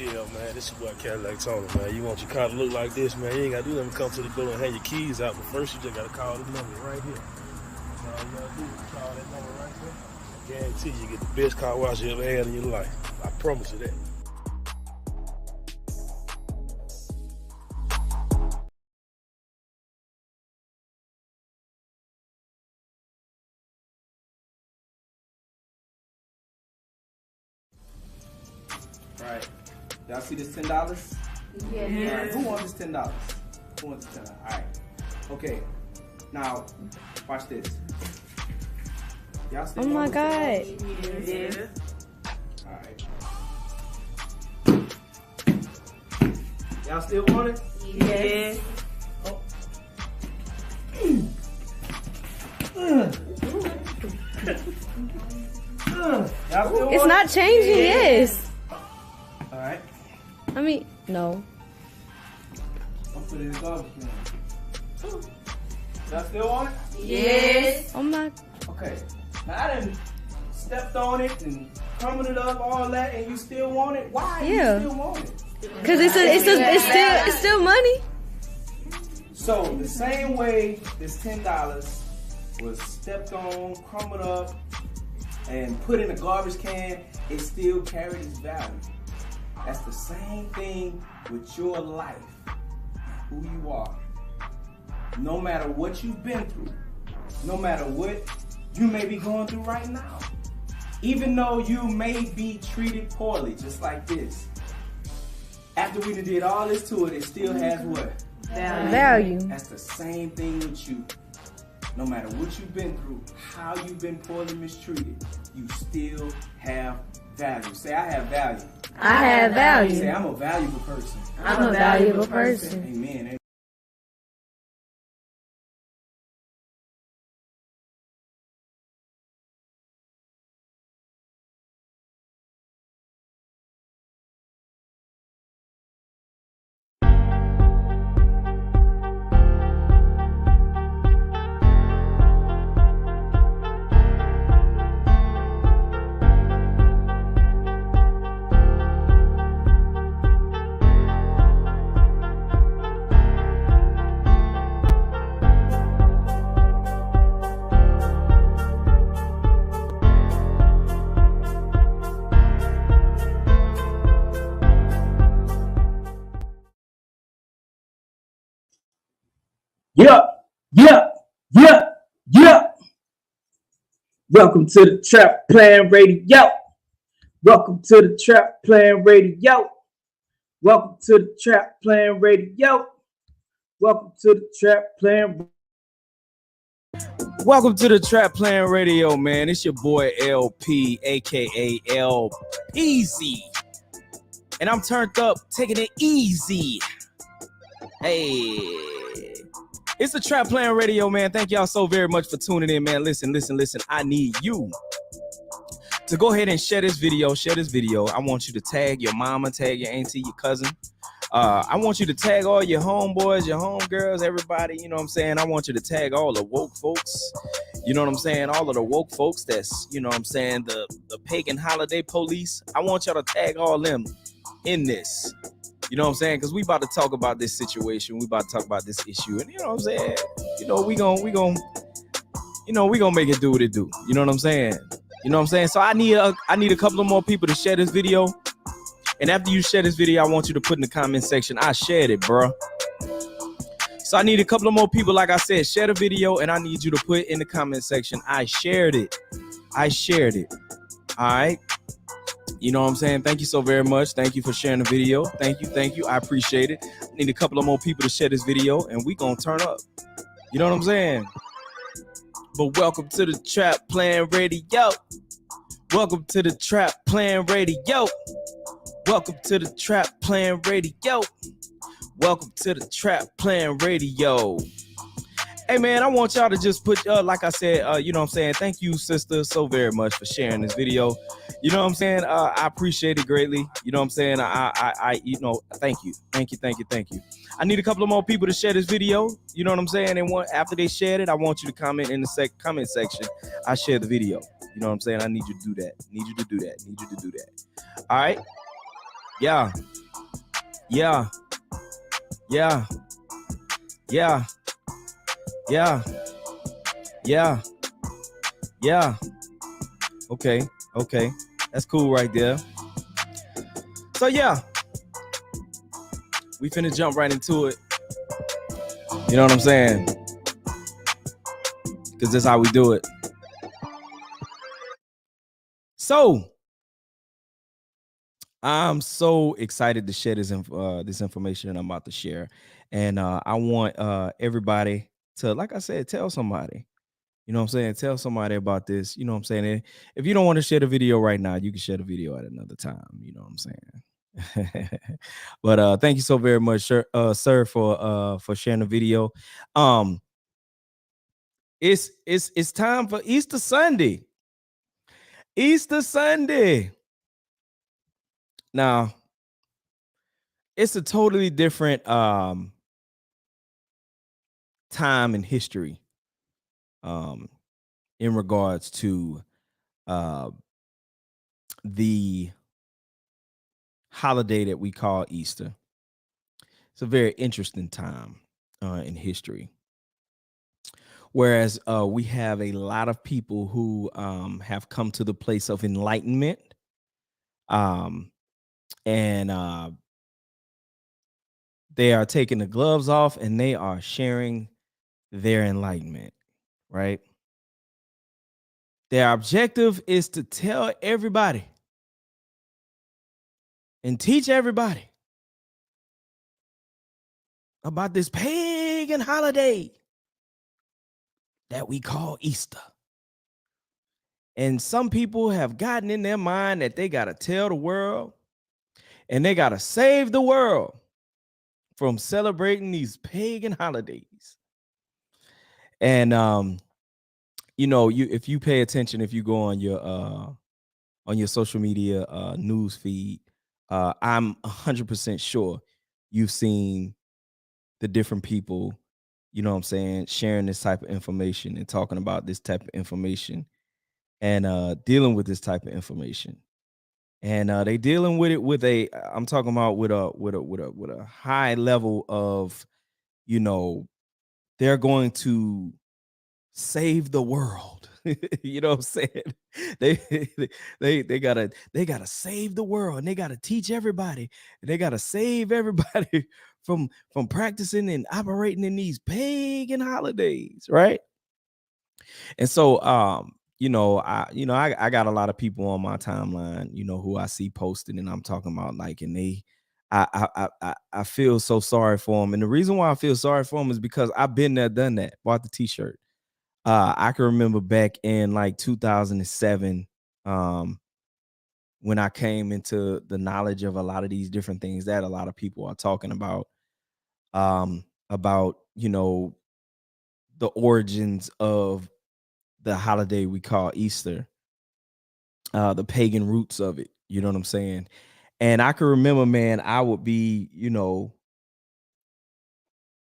Yeah, man, this is what Cadillac Tony, man. You want your car to look like this, man, you ain't got to do nothing. Come to the door and hand your keys out, but first you just got to call the number right here. That's all you got to do is call that number right there. I guarantee you get the best car wash you ever had in your life. I promise you that. Right. Y'all see this $10? Yeah. Right. Who wants this $10? Who wants this $10? All right. Okay. Now, watch this. Y'all still Oh my want this God. $10? All right. Y'all still want it? Yes. Oh. Y'all still It's want not it? changing, yes. All right. I mean, no. I'll put it in the garbage can. Y'all still want it? Yes. Oh my. Okay. Now I done stepped on it and crumbled it up, all that, and you still want it? Why Yeah. you still want it? Cause it's still money. So the same way this $10 was stepped on, crumbled up, and put in a garbage can, it still carried its value. That's the same thing with your life, who you are. No matter what you've been through, no matter what you may be going through right now, even though you may be treated poorly, just like this, after we done did all this to it, it still has what? Value. That's the same thing with you. No matter what you've been through, how you've been poorly mistreated, you still have value. Say, I have value. I have Say, value. I'm a valuable person. I'm a valuable person. Amen. Yeah. Welcome to the Trap Plan Radio. Welcome to the Trap Plan Radio. Welcome to the Trap Plan Radio. Welcome to the Trap Plan. Welcome to the Trap Plan Radio, man. It's your boy LP, aka LPZ, and I'm turned up, taking it easy. Hey, it's the Trap Plan Radio, man. Thank y'all so very much for tuning in, man. Listen. I need you to go ahead and share this video. I want you to tag your mama, tag your auntie, your cousin. I want you to tag all your homeboys, your homegirls, everybody. You know what I'm saying? I want you to tag all the woke folks. You know what I'm saying? All of the woke folks that's, you know what I'm saying, the pagan holiday police. I want y'all to tag all them in this. You know what I'm saying? Because we about to talk about this situation. We about to talk about this issue. And you know what I'm saying? You know, we gonna make it do what it do. You know what I'm saying? You know what I'm saying? So I need a couple of more people to share this video. And after you share this video, I want you to put in the comment section, I shared it, bro. So I need a couple of more people, like I said, share the video, and I need you to put in the comment section, I shared it. All right. You know what I'm saying? Thank you so very much. Thank you for sharing the video. Thank you. I appreciate it. I need a couple of more people to share this video, and we gonna turn up. You know what I'm saying? But welcome to the Trap Plan Radio. Welcome to the Trap Plan Radio. Welcome to the Trap Plan Radio. Welcome to the Trap Plan Radio. Hey, man, I want y'all to just put, like I said, you know what I'm saying? Thank you, sister, so very much for sharing this video. You know what I'm saying? I appreciate it greatly. You know what I'm saying? You know, thank you. I need a couple of more people to share this video. You know what I'm saying? And after they shared it, I want you to comment in the comment section. I share the video. You know what I'm saying? I need you to do that. All right? Yeah. Yeah. Yeah. Yeah. Yeah. Yeah. Yeah. Okay. Okay. That's cool right there. So yeah, we finna jump right into it. You know what I'm saying? Because that's how we do it. So I'm so excited to share this information that I'm about to share, and I want everybody to, like I said, tell somebody. You know what I'm saying? Tell somebody about this. You know what I'm saying? And if you don't want to share the video right now, you can share the video at another time. You know what I'm saying? But thank you so very much, sir, for sharing the video. It's time for Easter Sunday. Easter Sunday. Now, it's a totally different time in history in regards to the holiday that we call Easter. It's a very interesting time in history. Whereas we have a lot of people who have come to the place of enlightenment, and they are taking the gloves off and they are sharing their enlightenment, right? Their objective is to tell everybody and teach everybody about this pagan holiday that we call Easter. And some people have gotten in their mind that they got to tell the world and they got to save the world from celebrating these pagan holidays. And you know, if you pay attention, if you go on your social media news feed, I'm 100% sure you've seen the different people, you know what I'm saying, sharing this type of information and talking about this type of information and dealing with this type of information. And they dealing with it with I'm talking about with a high level of, you know, they're going to save the world. You know what I'm saying? They they gotta save the world, and they gotta teach everybody, and they gotta save everybody from practicing and operating in these pagan holidays, right? And so I got a lot of people on my timeline, you know, who I see posting, and I'm talking about like, and they I feel so sorry for them. And the reason why I feel sorry for them is because I've been there, done that, bought the t-shirt. I can remember back in like 2007, when I came into the knowledge of a lot of these different things that a lot of people are talking about, you know, the origins of the holiday we call Easter, the pagan roots of it. You know what I'm saying? And I can remember, man, I would be, you know,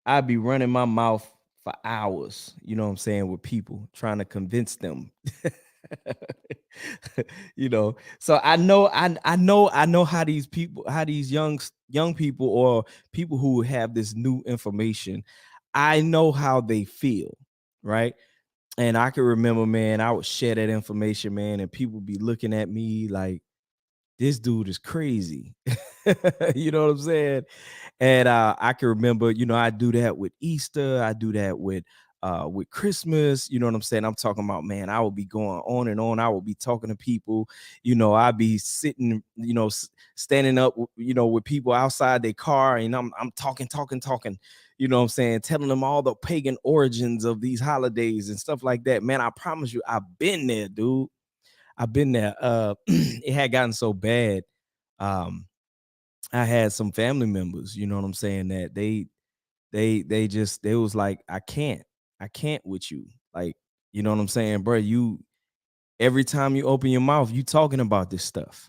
I'd be running my mouth for hours, you know what I'm saying, with people trying to convince them. You know, so I know how these people, how these young people or people who have this new information, I know how they feel, right? And I can remember, man, I would share that information, man, and people be looking at me like, this dude is crazy. You know what I'm saying? And I can remember, you know, I do that with Easter, I do that with Christmas. You know what I'm saying? I'm talking about, man, I will be going on and on. I will be talking to people, you know, I'll be sitting, you know, standing up, you know, with people outside their car, and I'm talking, you know what I'm saying, telling them all the pagan origins of these holidays and stuff like that. Man, I promise you, I've been there, dude. I've been there. It had gotten so bad. I had some family members, you know what I'm saying, that they was like, I can't with you. Like, you know what I'm saying, bro? You, every time you open your mouth, you talking about this stuff.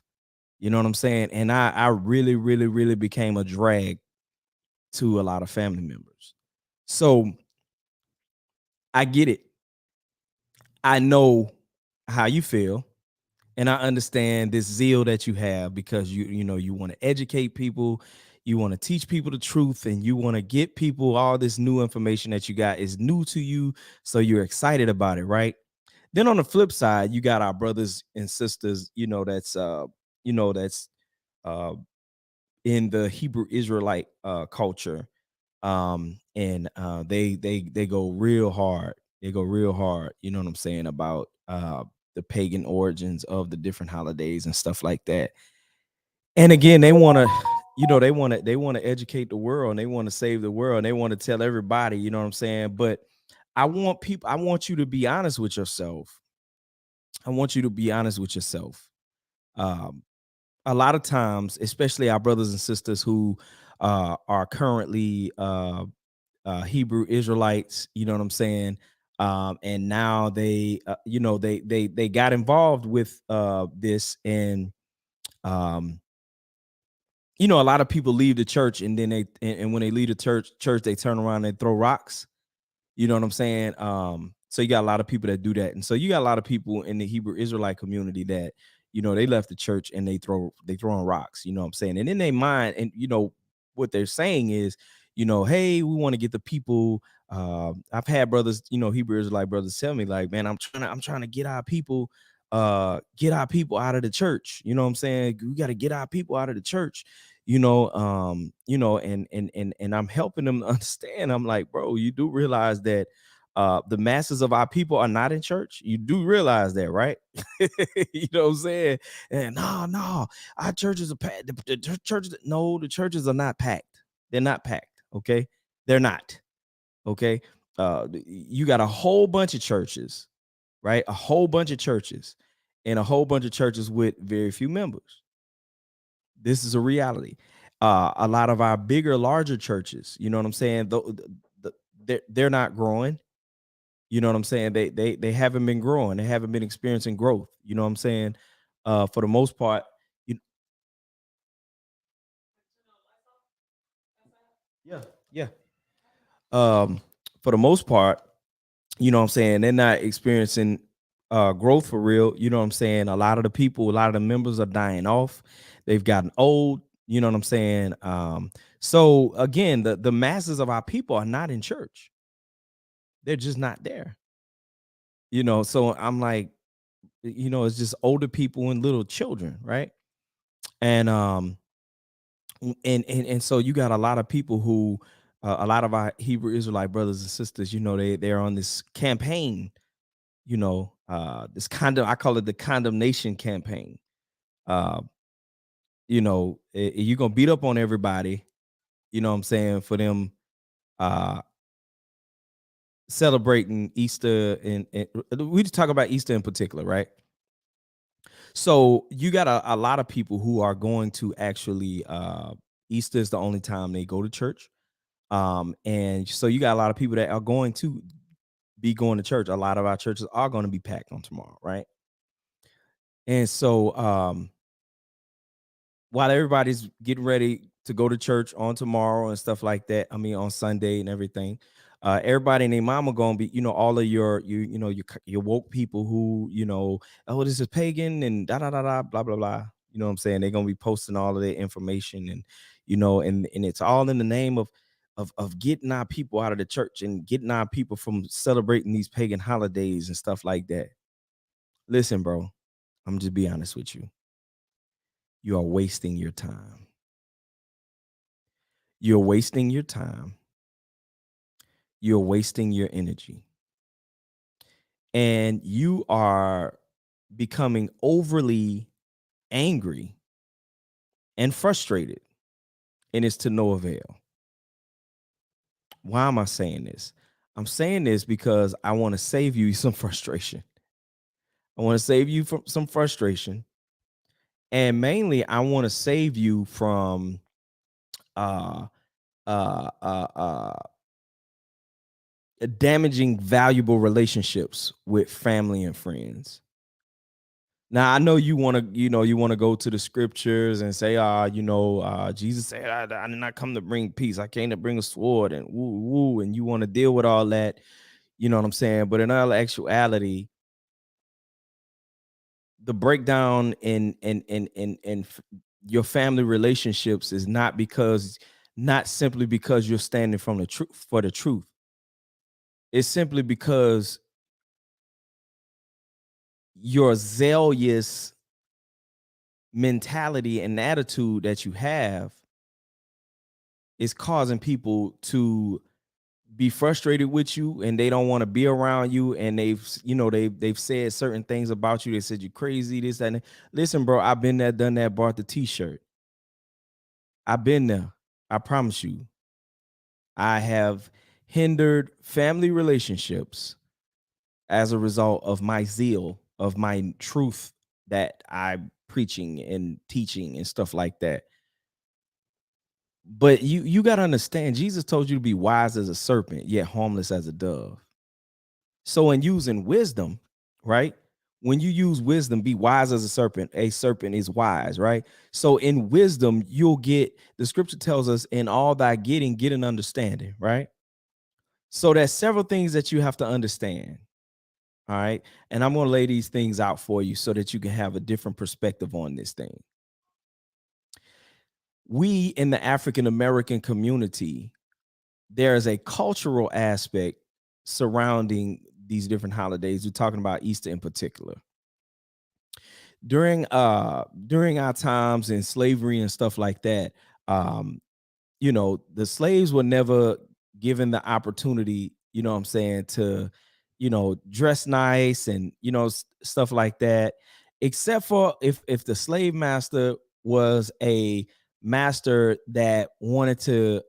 You know what I'm saying? And I really, really, really became a drag to a lot of family members. So I get it. I know how you feel. And I understand this zeal that you have because you want to educate people, you want to teach people the truth, and you want to get people all this new information that you got is new to you. So you're excited about it, right? Then on the flip side, you got our brothers and sisters, that's uh in the Hebrew Israelite culture. And they go real hard. They go real hard, you know what I'm saying, about the pagan origins of the different holidays and stuff like that. And again, they want to, they want to educate the world, and they want to save the world, and they want to tell everybody, you know what I'm saying? But I want you to be honest with yourself. I want you to be honest with yourself. Um, a lot of times, especially our brothers and sisters who are currently Hebrew Israelites, you know what I'm saying? And now they got involved with this, and um, a lot of people leave the church, and then and when they leave the church, they turn around and throw rocks. You know what I'm saying? So you got a lot of people that do that, and so you got a lot of people in the Hebrew Israelite community that they left the church and they throwing rocks. You know what I'm saying? And in their mind, and what they're saying is, hey, we want to get the people. I've had brothers, Hebrew Israelite brothers tell me like, man, I'm trying to get our people, out of the church. You know what I'm saying? We got to get our people out of the church. And I'm helping them understand. I'm like, bro, you do realize that the masses of our people are not in church. You do realize that, right? You know what I'm saying? And no, our churches are packed. The churches, no, the churches are not packed. They're not packed. Okay, they're not. Okay, you got a whole bunch of churches, right? A whole bunch of churches, and a whole bunch of churches with very few members. This is a reality. A lot of our bigger, larger churches, you know what I'm saying? They're not growing. You know what I'm saying? They haven't been growing. They haven't been experiencing growth. You know what I'm saying? For the most part, you, yeah, yeah. Um, for the most part, you know what I'm saying, they're not experiencing growth for real. You know what I'm saying? A lot of the members are dying off. They've gotten old. You know what I'm saying? So again, the masses of our people are not in church. They're just not there. So I'm like, it's just older people and little children, right? And and so you got a lot of people who a lot of our Hebrew Israelite brothers and sisters, they're on this campaign, this I call it the condemnation campaign. uh you're gonna beat up on everybody, you know what I'm saying, for them uh celebrating Easter, and we just talk about Easter in particular, right? So you got a lot of people who are going to actually Easter is the only time they go to church. And so you got a lot of people that are going to be going to church. A lot of our churches are going to be packed on tomorrow, right? And so while everybody's getting ready to go to church on tomorrow and stuff like that, I mean on Sunday and everything, everybody and their mama gonna be, all of your woke people who, oh, this is pagan and da da da da blah blah blah. You know what I'm saying? They're gonna be posting all of their information, and and it's all in the name of getting our people out of the church and getting our people from celebrating these pagan holidays and stuff like that. Listen, bro, I'm just be honest with you. You are wasting your time. You're wasting your time. You're wasting your energy. And you are becoming overly angry and frustrated, and it's to no avail. Why am I saying this? I'm saying this because I want to save you some frustration. I want to save you from some frustration. And mainly, I want to save you from uh uh uh uh damaging valuable relationships with family and friends. Now I know you want to, you want to go to the scriptures and say, Jesus said, I did not come to bring peace. I came to bring a sword, and woo woo, and you want to deal with all that. You know what I'm saying? But in all actuality, the breakdown in your family relationships is not simply because you're standing from the truth for the truth. It's simply because your zealous mentality and attitude that you have is causing people to be frustrated with you, and they don't want to be around you, and they've said certain things about you. They said you're crazy, this, that, and that. Listen, bro, I've been there, done that, bought the t-shirt. I've been there. I promise you. I have hindered family relationships as a result of my zeal, of my truth that I'm preaching and teaching and stuff like that. But you got to understand, Jesus told you to be wise as a serpent, yet harmless as a dove. So in using wisdom, right? When you use wisdom, be wise as a serpent is wise, right? So in wisdom, you'll get, the scripture tells us, in all thy getting, get an understanding, right? So there's several things that you have to understand. All right. And I'm going to lay these things out for you so that you can have a different perspective on this thing. We in the African American community, there is a cultural aspect surrounding these different holidays. We're talking about Easter in particular. During our times in slavery and stuff like that, the slaves were never given the opportunity, you know what I'm saying, to dress nice and stuff like that, except for if the slave master was a master that wanted to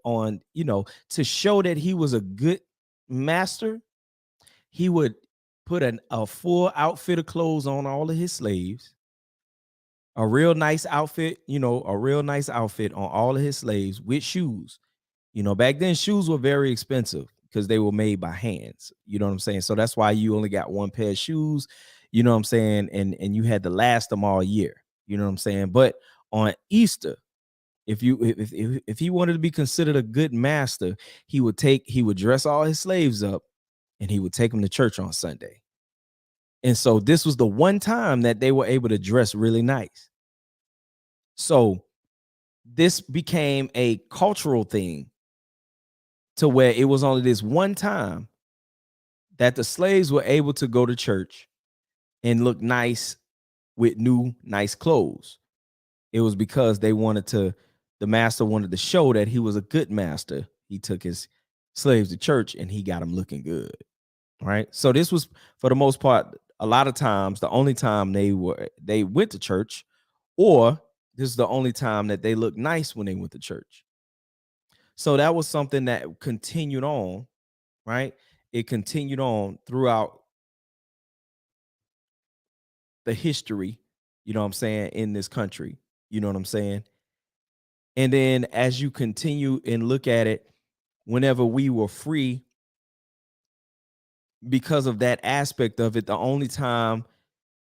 show that he was a good master, he would put a full outfit of clothes on all of his slaves, a real nice outfit, on all of his slaves with shoes. Back then shoes were very expensive because they were made by hands. You know what I'm saying? So that's why you only got one pair of shoes, you know what I'm saying? And you had to last them all year. You know what I'm saying? But on Easter, if he wanted to be considered a good master, he would dress all his slaves up and he would take them to church on Sunday. And so this was the one time that they were able to dress really nice. So this became a cultural thing to where it was only this one time that the slaves were able to go to church and look nice with new, nice clothes. It was because the master wanted to show that he was a good master. He took his slaves to church and he got them looking good. Right. So this was, for the most part, a lot of times, the only time they went to church, or this is the only time that they looked nice when they went to church. So that was something that continued on, right? It continued on throughout the history, you know what I'm saying, in this country, you know what I'm saying? And then as you continue and look at it, whenever we were free, because of that aspect of it, the only time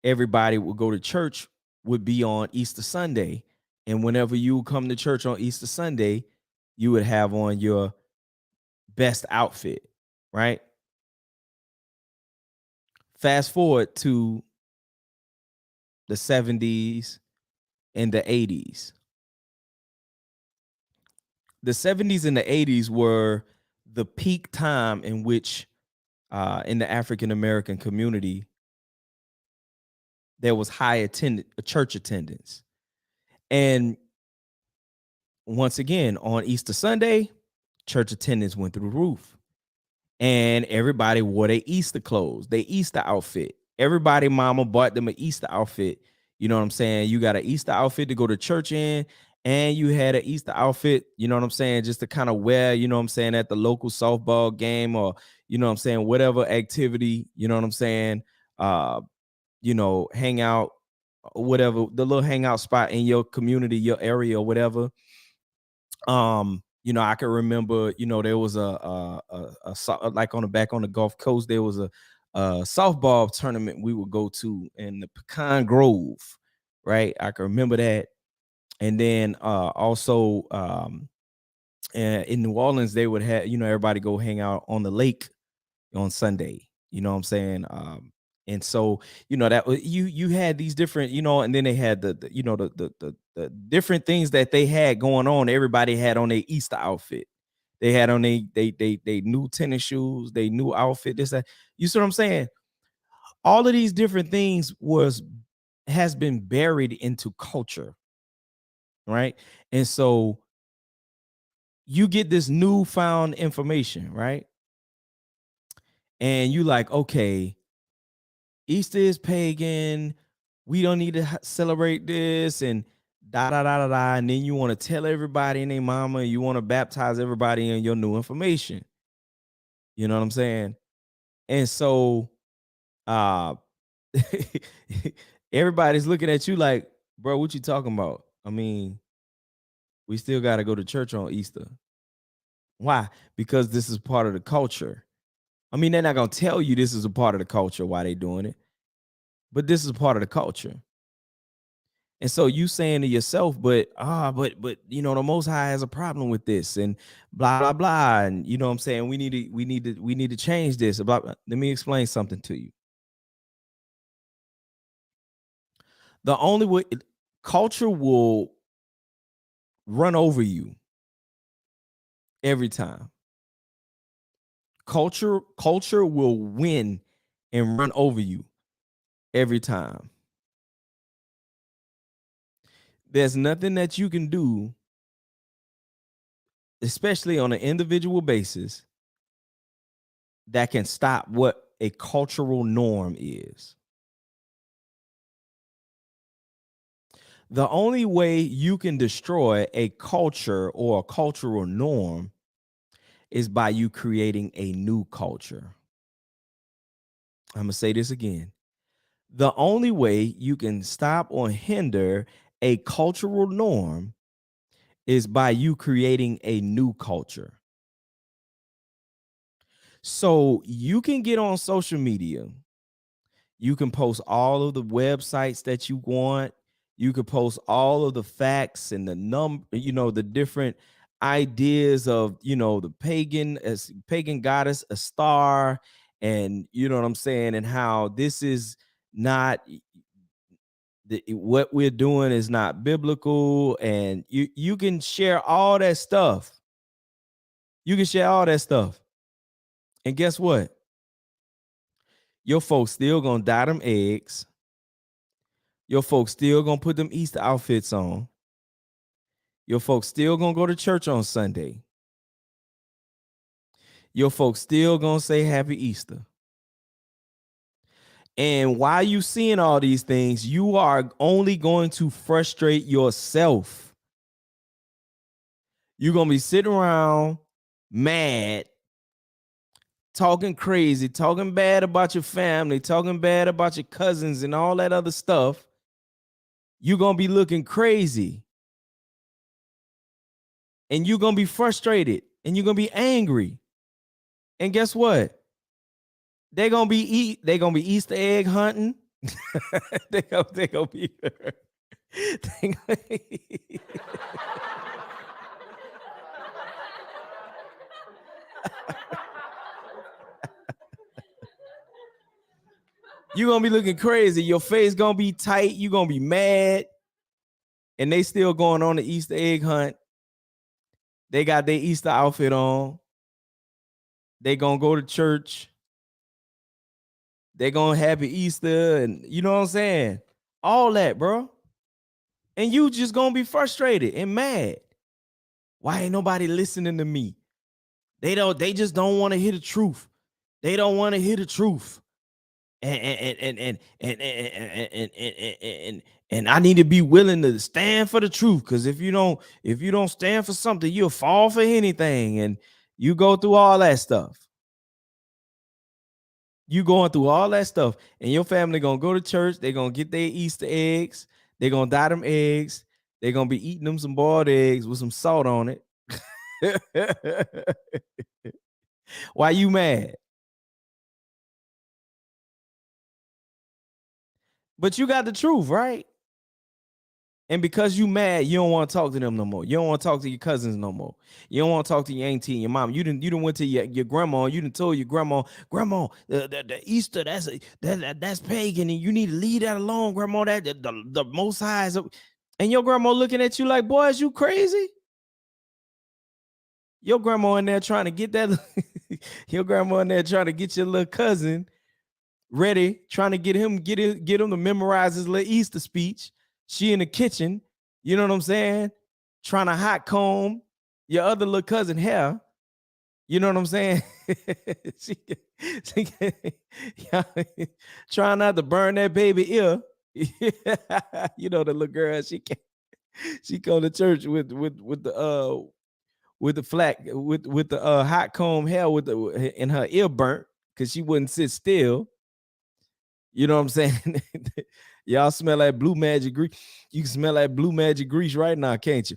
everybody would go to church would be on Easter Sunday. And whenever you come to church on Easter Sunday, you would have on your best outfit, right? Fast forward to the 70s and the 80s. The 70s and the 80s were the peak time in which in the African American community there was high church attendance. And once again, on Easter Sunday, church attendance went through the roof. And everybody wore their Easter clothes, their Easter outfit. Everybody mama bought them an Easter outfit. You know what I'm saying? You got an Easter outfit to go to church in, and you had an Easter outfit, you know what I'm saying, just to kind of wear, you know what I'm saying, at the local softball game, or, you know what I'm saying, whatever activity, you know what I'm saying, hang out, whatever, the little hangout spot in your community, your area, or whatever. I can remember, there was a like on the Gulf Coast, there was a softball tournament we would go to in the Pecan Grove, right? I can remember that. And then also in New Orleans, they would have, everybody go hang out on the lake on Sunday. You know what I'm saying? And so, that you had these different, and then they had the different things that they had going on. Everybody had on their Easter outfit. They had on they new tennis shoes, they new outfit, this, that. You see what I'm saying? All of these different things has been buried into culture, right? And so you get this newfound information, right? And you like, okay, Easter is pagan. We don't need to celebrate this, and da da da da da. And then you want to tell everybody and their mama, you want to baptize everybody in your new information. You know what I'm saying? And so everybody's looking at you like, bro, what you talking about? I mean, we still got to go to church on Easter. Why? Because this is part of the culture. I mean, they're not going to tell you this is a part of the culture why they doing it, but this is part of the culture. And so you saying to yourself, but the Most High has a problem with this, and blah blah blah, and you know what I'm saying, we need to change this. Blah, blah. Let me explain something to you. The only way culture will run over you every time. Culture will win and run over you every time. There's nothing that you can do, especially on an individual basis, that can stop what a cultural norm is. The only way you can destroy a culture or a cultural norm is by you creating a new culture. I'm going to say this again. The only way you can stop or hinder a cultural norm is by you creating a new culture. So you can get on social media. You can post all of the websites that you want. You could post all of the facts and the different ideas of, the pagan goddess Astar, and you know what I'm saying, and how this is not what we're doing is not biblical, and you can share all that stuff. You can share all that stuff. And guess what? Your folks still gonna dye them eggs. Your folks still gonna put them Easter outfits on. Your folks still gonna go to church on Sunday. Your folks still gonna say Happy Easter. And while you seeing all these things, you are only going to frustrate yourself. You're gonna be sitting around mad, talking crazy, talking bad about your family, talking bad about your cousins and all that other stuff. You're gonna be looking crazy. And you're gonna be frustrated, and you're gonna be angry. And guess what? They're gonna be Easter egg hunting. they gonna be you're gonna be looking crazy. Your face gonna be tight. You're gonna be mad. And they still going on the Easter egg hunt. They got their Easter outfit on. They gonna go to church. They gonna Happy Easter, and you know what I'm saying? All that, bro. And you just gonna be frustrated and mad. Why ain't nobody listening to me? They just don't want to hear the truth. They don't want to hear the truth. And I need to be willing to stand for the truth, because if you don't stand for something, you'll fall for anything. And you go through all that stuff. You going through all that stuff, and your family gonna go to church. They're gonna get their Easter eggs. They're gonna dye them eggs. They're gonna be eating them some boiled eggs with some salt on it. Why you mad? But you got the truth, right? And because you mad, you don't want to talk to them no more. You don't want to talk to your cousins no more. You don't want to talk to your auntie and your mom. You didn't went to your grandma. You didn't told your grandma, the Easter that's pagan, and you need to leave that alone, grandma. That the Most High is, and your grandma looking at you like, boy, is you crazy? Your grandma in there trying to get that. Your grandma in there trying to get your little cousin ready, trying to get him to memorize his little Easter speech. She in the kitchen, you know what I'm saying? Trying to hot comb your other little cousin hair. You know what I'm saying? she trying not to burn that baby ear. You know the little girl, she go to church with the hot comb hair and her ear burnt because she wouldn't sit still. You know what I'm saying? Y'all smell like blue magic grease. You can smell like blue magic grease right now, can't you?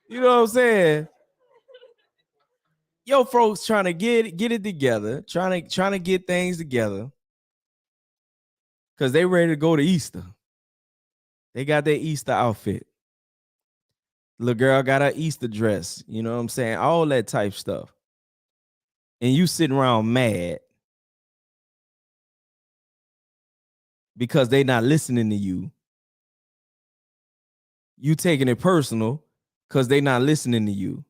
You know what I'm saying? Yo, folks trying to get it together, trying to get things together, because they ready to go to Easter. They got their Easter outfit. Little girl got her Easter dress. You know what I'm saying? All that type stuff. And you sitting around mad because they not listening to you. You taking it personal because they not listening to you.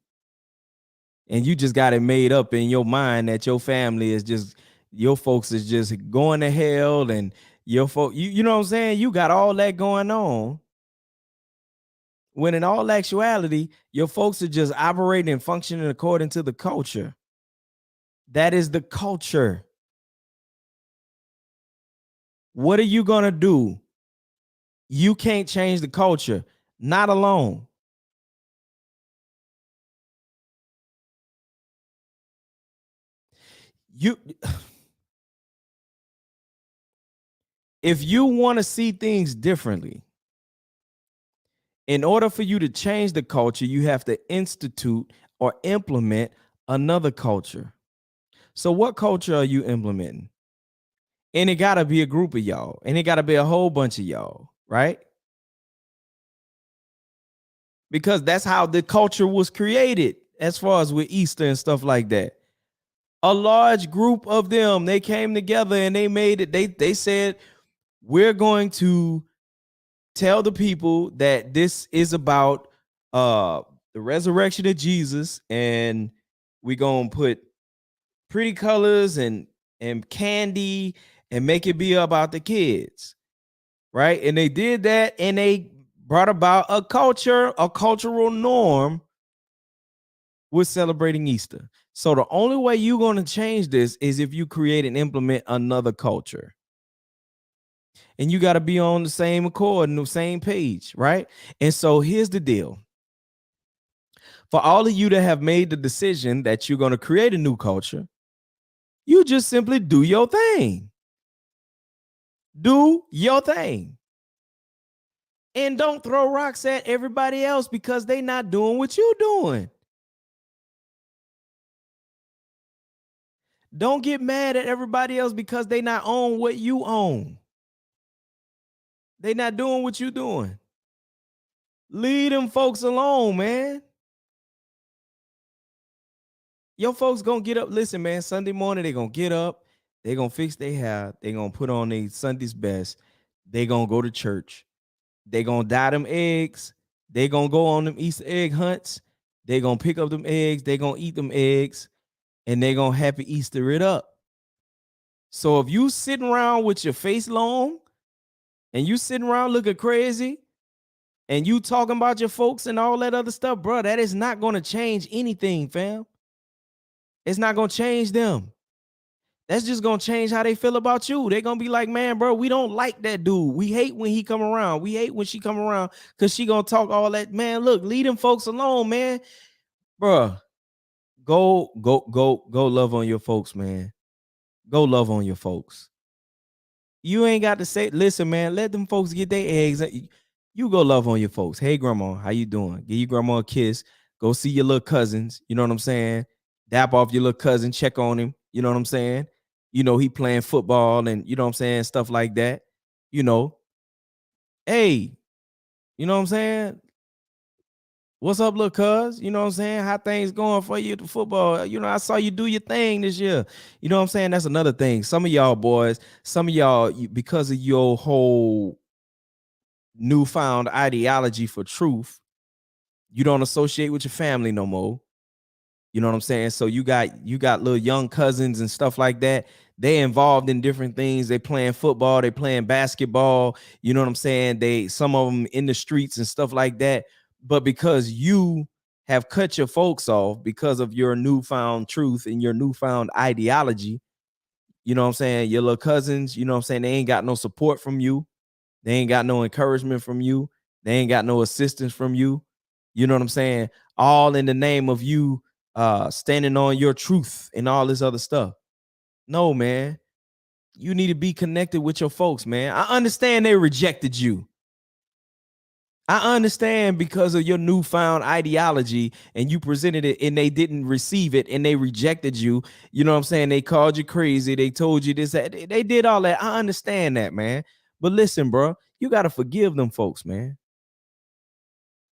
And you just got it made up in your mind that your family is just, your folks is just going to hell, and your folks, you know what I'm saying? You got all that going on. When in all actuality, your folks are just operating and functioning according to the culture. That is the culture. What are you going to do? You can't change the culture, not alone. If you want to see things differently, in order for you to change the culture, you have to institute or implement another culture. So what culture are you implementing? And it got to be a group of y'all, and it got to be a whole bunch of y'all, right? Because that's how the culture was created, as far as with Easter and stuff like that. A large group of them, they came together and they made it. They said, we're going to tell the people that this is about the resurrection of Jesus, and we're going to put pretty colors and candy and make it be about the kids, right? And they did that, and they brought about a cultural norm with celebrating Easter. So the only way you're going to change this is if you create and implement another culture. And you got to be on the same accord and the same page, right? And so here's the deal. For all of you that have made the decision that you're going to create a new culture, you just simply do your thing. Do your thing. And don't throw rocks at everybody else because they're not doing what you're doing. Don't get mad at everybody else because they not own what you own. They not doing what you doing. Leave them folks alone, man. Your folks gonna get up. Listen, man, Sunday morning, they gonna get up. They gonna fix their hair. They gonna put on their Sunday's best. They gonna go to church. They gonna dye them eggs. They gonna go on them Easter egg hunts. They gonna pick up them eggs. They gonna eat them eggs. And they gonna happy Easter it up. So if you sitting around with your face long, and you sitting around looking crazy, and you talking about your folks and all that other stuff, bro, that is not going to change anything, fam. It's not going to change them. That's just going to change how they feel about you. They're going to be like, man, bro, we don't like that dude. We hate when he come around. We hate when she come around because she going to talk all that. Man, look, leave them folks alone, man. Bro, go love on your folks, man. Go love on your folks. You ain't got to say, listen, man, let them folks get their eggs. You go love on your folks. Hey, grandma, how you doing? Give your grandma a kiss. Go see your little cousins. You know what I'm saying? Dap off your little cousin, check on him. You know what I'm saying? You know, he playing football and you know what I'm saying, stuff like that. You know, hey, you know what I'm saying? What's up, little cuz? You know what I'm saying? How things going for you at the football? You know, I saw you do your thing this year. You know what I'm saying? That's another thing. Some of y'all boys, some of y'all, because of your whole newfound ideology for truth, you don't associate with your family no more. You know what I'm saying? So you got little young cousins and stuff like that. They involved in different things. They playing football, they playing basketball. You know what I'm saying? Some of them in the streets and stuff like that. But because you have cut your folks off because of your newfound truth and your newfound ideology, you know what I'm saying? Your little cousins, you know what I'm saying? They ain't got no support from you. They ain't got no encouragement from you. They ain't got no assistance from you. You know what I'm saying? All in the name of you standing on your truth and all this other stuff. No, man. You need to be connected with your folks, man. I understand they rejected you. I understand because of your newfound ideology and you presented it and they didn't receive it and they rejected you. You know what I'm saying? They called you crazy. They told you this, that. They did all that. I understand that, man. But listen, bro, you got to forgive them folks, man.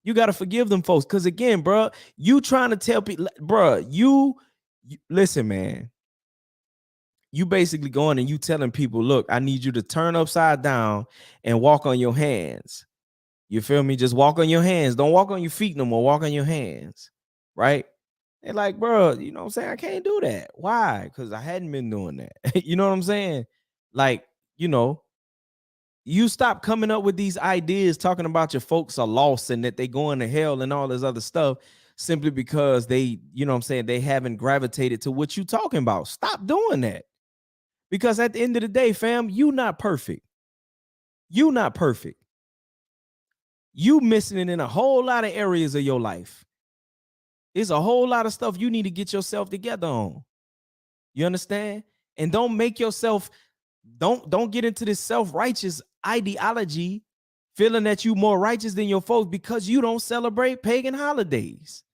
You got to forgive them folks. Because again, bro, you trying to tell people, bro, you listen, man. You basically going and you telling people, look, I need you to turn upside down and walk on your hands. You feel me? Just walk on your hands. Don't walk on your feet no more. Walk on your hands. Right? They're like, bro, you know what I'm saying? I can't do that. Why? Because I hadn't been doing that. You know what I'm saying? Like, you know, you stop coming up with these ideas talking about your folks are lost and that they going to hell and all this other stuff simply because they, you know what I'm saying, they haven't gravitated to what you talking about. Stop doing that. Because at the end of the day, fam, you not perfect. You not perfect. You missing it in a whole lot of areas of your life. It's a whole lot of stuff you need to get yourself together on. You understand? And don't make yourself, don't get into this self-righteous ideology feeling that you more righteous than your folks because you don't celebrate pagan holidays.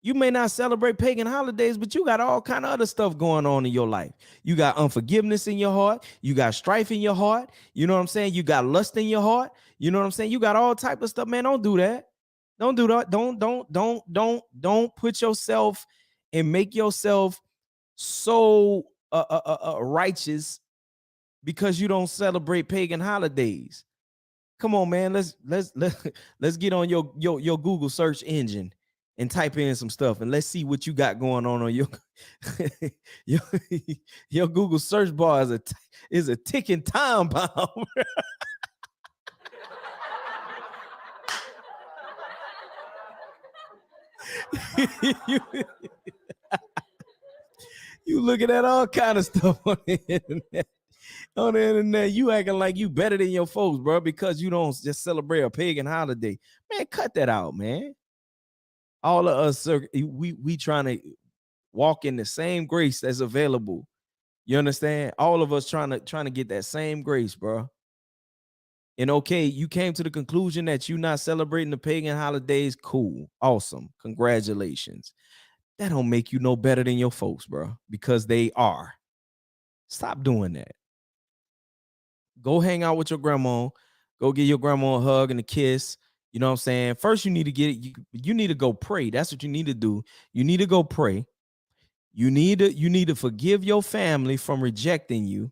You may not celebrate pagan holidays, but you got all kind of other stuff going on in your life. You got unforgiveness in your heart. You got strife in your heart. You know what I'm saying? You got lust in your heart. You know what I'm saying? You got all type of stuff, man. Don't do that. Don't do that. Don't put yourself and make yourself so righteous because you don't celebrate pagan holidays. Come on, man. Let's get on your Google search engine and type in some stuff and let's see what you got going on your your Google search bar is a ticking time bomb. you looking at all kind of stuff on the internet. On the internet, you acting like you better than your folks, bro, because you don't just celebrate a pagan holiday. Man, cut that out, man. All of us, we trying to walk in the same grace that's available. You understand? All of us trying to get that same grace, bro. And okay, you came to the conclusion that you're not celebrating the pagan holidays. Cool, awesome, congratulations. That don't make you no better than your folks, bro, because they are. Stop doing that. Go hang out with your grandma. Go give your grandma a hug and a kiss. You know what I'm saying? First, you need to you need to go pray. That's what you need to do. You need to go pray. You need to forgive your family from rejecting you.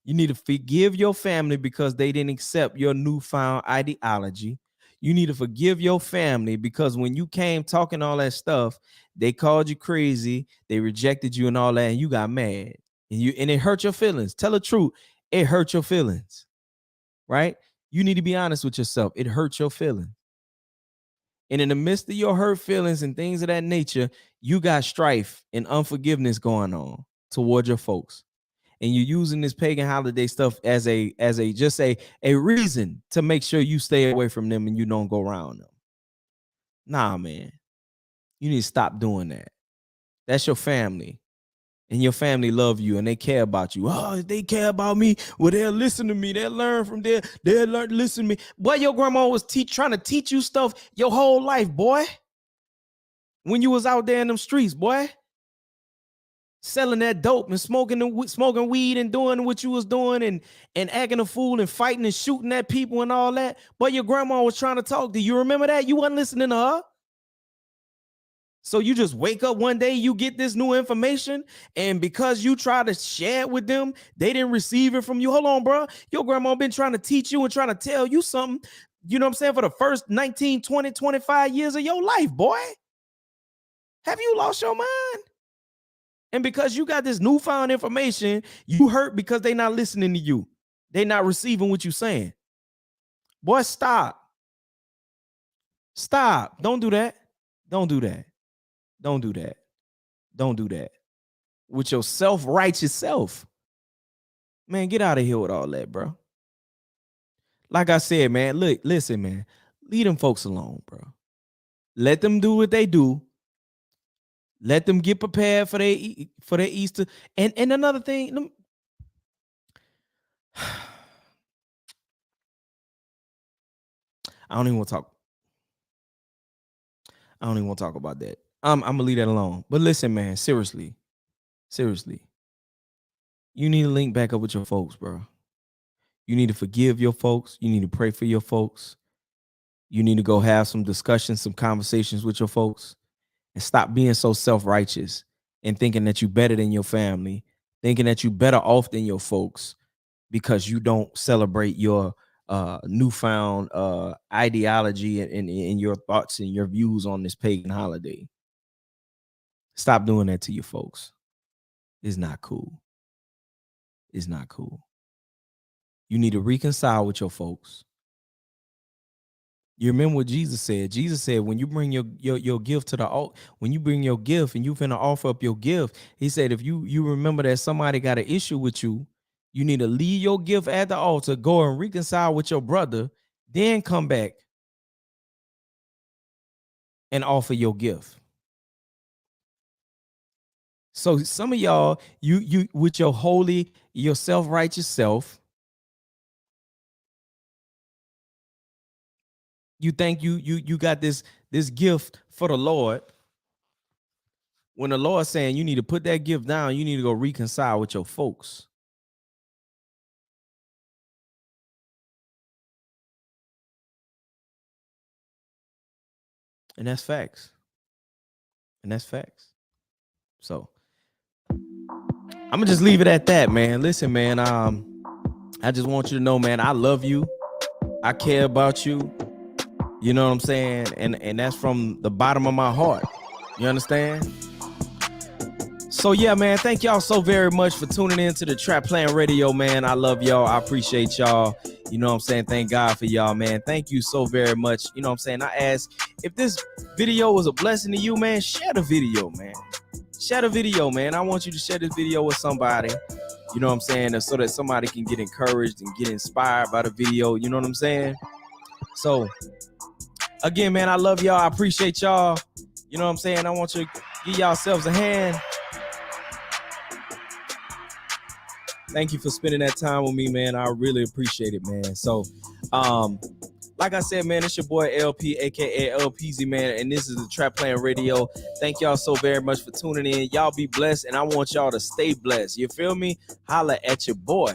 You need to forgive your family because they didn't accept your newfound ideology. You need to forgive your family because when you came talking all that stuff, they called you crazy, they rejected you and all that, and you got mad. And it hurt your feelings. Tell the truth. It hurt your feelings. Right? You need to be honest with yourself. It hurt your feelings. And in the midst of your hurt feelings and things of that nature, you got strife and unforgiveness going on toward your folks. And you're using this pagan holiday stuff as a reason to make sure you stay away from them and you don't go around them. Nah, man. You need to stop doing that. That's your family. and your family love you and they care about you. Oh, if they care about me, well, they'll listen to me. They'll learn from there. They'll learn to listen to me. Boy, your grandma was trying to teach you stuff your whole life, boy. When you was out there in them streets, boy. Selling that dope and smoking weed and doing what you was doing and acting a fool and fighting and shooting at people and all that. But your grandma was trying to talk. Do you remember that? You wasn't listening to her. So you just wake up one day, you get this new information, and because you try to share it with them, they didn't receive it from you. Hold on, bro. Your grandma been trying to teach you and trying to tell you something, you know what I'm saying, for the first 19, 20, 25 years of your life, boy. Have you lost your mind? And because you got this newfound information, you hurt because they not listening to you. They not receiving what you saying. Boy, stop. Stop. Don't do that. Don't do that. Don't do that. Don't do that. With your self-righteous self. Man, get out of here with all that, bro. Like I said, man, look, listen, man. Leave them folks alone, bro. Let them do what they do. Let them get prepared for their Easter. And another thing, I don't even want to talk. I don't even want to talk about that. I'm gonna leave that alone. But listen, man, seriously. You need to link back up with your folks, bro. You need to forgive your folks. You need to pray for your folks. You need to go have some discussions, some conversations with your folks. And stop being so self-righteous and thinking that you're better than your family, thinking that you're better off than your folks because you don't celebrate your newfound ideology and your thoughts and your views on this pagan holiday. Stop doing that to your folks. It's not cool. It's not cool. You need to reconcile with your folks. You remember what Jesus said? Jesus said, when you bring your gift to the altar, when you bring your gift and you finna offer up your gift, he said, if you remember that somebody got an issue with you, you need to leave your gift at the altar, go and reconcile with your brother, then come back and offer your gift. So some of y'all, you with your holy, your self-righteous self, you think you got this gift for the Lord. When the Lord's saying you need to put that gift down, you need to go reconcile with your folks. And that's facts. And that's facts. So I'm gonna just leave it at that, man. Listen, man, I just want you to know, man, I love you. I care about you. You know what I'm saying? And that's from the bottom of my heart. You understand? So yeah, man, thank y'all so very much for tuning in to the Trap Plan Radio, man. I love y'all. I appreciate y'all. You know what I'm saying? Thank God for y'all, man. Thank you so very much. You know what I'm saying? I ask, if this video was a blessing to you, man, share the video, man. Share the video, man. I want you to share this video with somebody. You know what I'm saying? So that somebody can get encouraged and get inspired by the video. You know what I'm saying? So again, man, I love y'all. I appreciate y'all. You know what I'm saying? I want you to give yourselves a hand. Thank you for spending that time with me, man. I really appreciate it, man. So, like I said, man, it's your boy LP, aka LPZ, man, and this is the Trap Plan Radio. Thank y'all so very much for tuning in. Y'all be blessed, and I want y'all to stay blessed. You feel me? Holla at your boy.